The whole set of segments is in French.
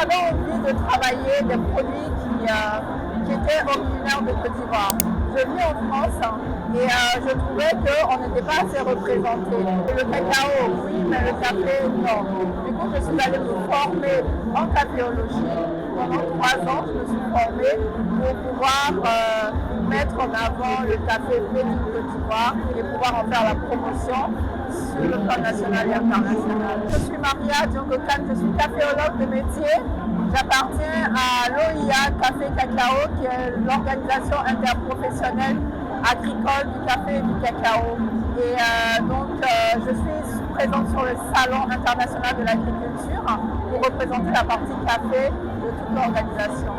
j'avais envie de travailler des produits qui étaient originaires de Côte d'Ivoire. Je vis en France et je trouvais qu'on n'était pas assez représenté. Le cacao, oui, mais le café, non. Du coup, je suis allée me former en caféologie. Pendant 3 ans, je me suis formée pour pouvoir mettre en avant le café fait du Côte d'Ivoire et pouvoir en faire la promotion sur le plan national et international. Je suis Maria Diongo Kane, je suis caféologue de métier. J'appartiens à l'OIA Café Cacao, qui est l'organisation interprofessionnelle agricole du café et du cacao. Et je suis présente sur le Salon international de l'agriculture pour représenter la partie café de toute l'organisation.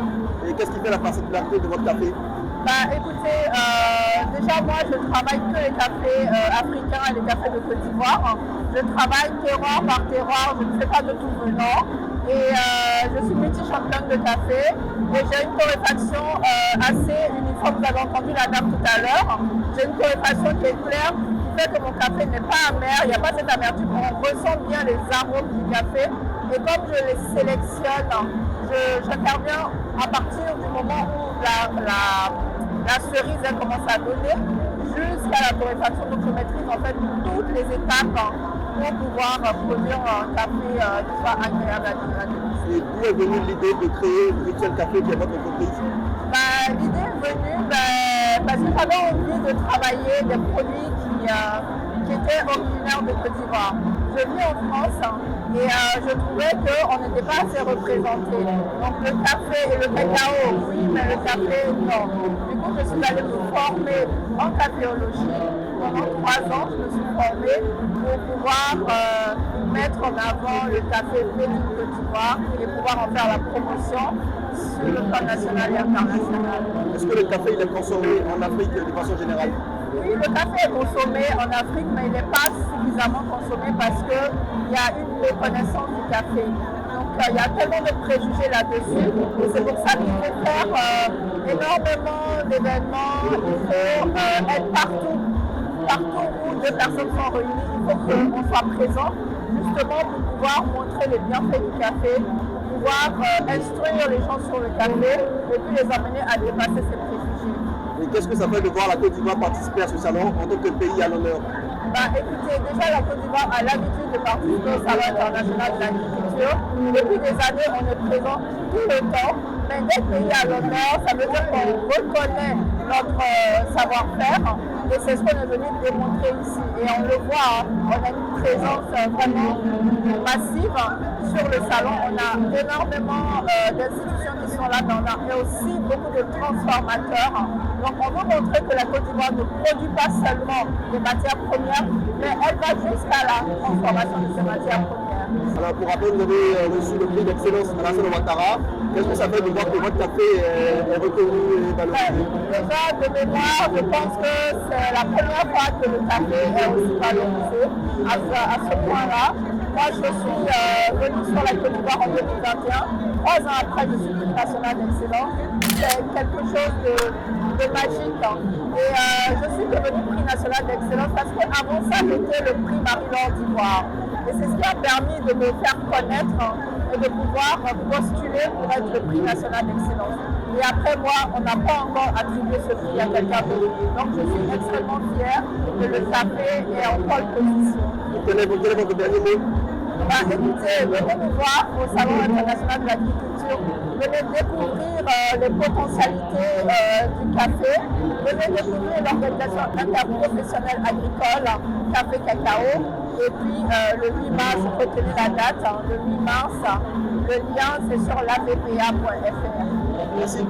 Et qu'est-ce qui fait la particularité de votre café? Écoutez, déjà moi je travaille que les cafés africains et les cafés de Côte d'Ivoire. Je travaille terroir par terroir, je ne fais pas de tout venant. Et je suis multi-championne de café et j'ai une torréfaction assez uniforme. Vous avez entendu la dame tout à l'heure. J'ai une torréfaction qui est claire, qui fait que mon café n'est pas amer, il n'y a pas cette amertume, on ressent bien les arômes du café. Et comme je les sélectionne, j'interviens à partir du moment où la cerise elle commence à donner jusqu'à la torréfaction. Donc je maîtrise en fait toutes les étapes pour pouvoir produire un café qui soit agréable à déguster. Et d'où est venue l'idée de créer Rituel Café qui est votre entreprise? L'idée est venue parce que j'avais envie de travailler des produits qui étaient originaires de Côte d'Ivoire. Je vis en France et je trouvais qu'on n'était pas assez représenté. Donc le café et le cacao, oui, mais le café, non. Du coup, je suis allée me former en caféologie. Pendant 3 ans, je me suis formée pour pouvoir mettre en avant le café fait du Côte d'Ivoire et pouvoir en faire la promotion sur le plan national et international. Est-ce que le café il est consommé en Afrique de façon générale? Oui, le café est consommé en Afrique, mais il n'est pas suffisamment consommé parce qu'il y a une méconnaissance du café. Donc il y a tellement de préjugés là-dessus et c'est pour ça qu'il faut faire énormément d'événements, il faut être partout où 2 personnes sont réunies, il faut qu'on soit présent justement pour pouvoir montrer les bienfaits du café, pour pouvoir instruire les gens sur le café et puis les amener à dépasser ces préjugés. Et qu'est-ce que ça fait de voir la Côte d'Ivoire participer à ce salon en tant que pays à l'honneur? Écoutez, déjà la Côte d'Ivoire a l'habitude de participer au Salon international de l'agriculture. Depuis des années, on est présent tout le temps. Mais d'être pays à l'honneur, ça veut dire qu'on reconnaît notre savoir-faire. Et c'est ce qu'on est venu démontrer ici. Et on le voit, on a une présence vraiment massive sur le salon. On a énormément d'institutions qui sont là, mais on a aussi beaucoup de transformateurs. Donc on veut montrer que la Côte d'Ivoire ne produit pas seulement des matières premières, mais elle va jusqu'à la transformation de ces matières premières. Alors pour rappel, vous avez reçu le prix d'excellence à la Alassane Ouattara. Qu'est-ce que ça fait de voir que votre café est reconnu et valorisé? Déjà, de mémoire, je pense que c'est la première fois que le café est aussi valorisé à ce point-là. Moi, je suis venue sur la Côte d'Ivoire en 2021. 3 ans après, je suis prix national d'excellence. C'est quelque chose de magique. Et je suis devenue prix national d'excellence parce qu'avant ça, j'étais le prix Marie-Laure d'Ivoire. Et c'est ce qui a permis de me faire connaître et de pouvoir postuler pour être le prix national d'excellence. Et après moi, on n'a pas encore attribué ce prix à quelqu'un d'autre. Donc je suis extrêmement fière que le café est en pole position. Quel est votre dernier mot? Écoutez, venez nous voir au Salon international de l'agriculture. Venez découvrir les potentialités du café. Venez découvrir l'organisation interprofessionnelle agricole Café Cacao. Et puis le 8 mars, retenez la date, le 8 mars, le lien c'est sur l'avpa.fr. Merci.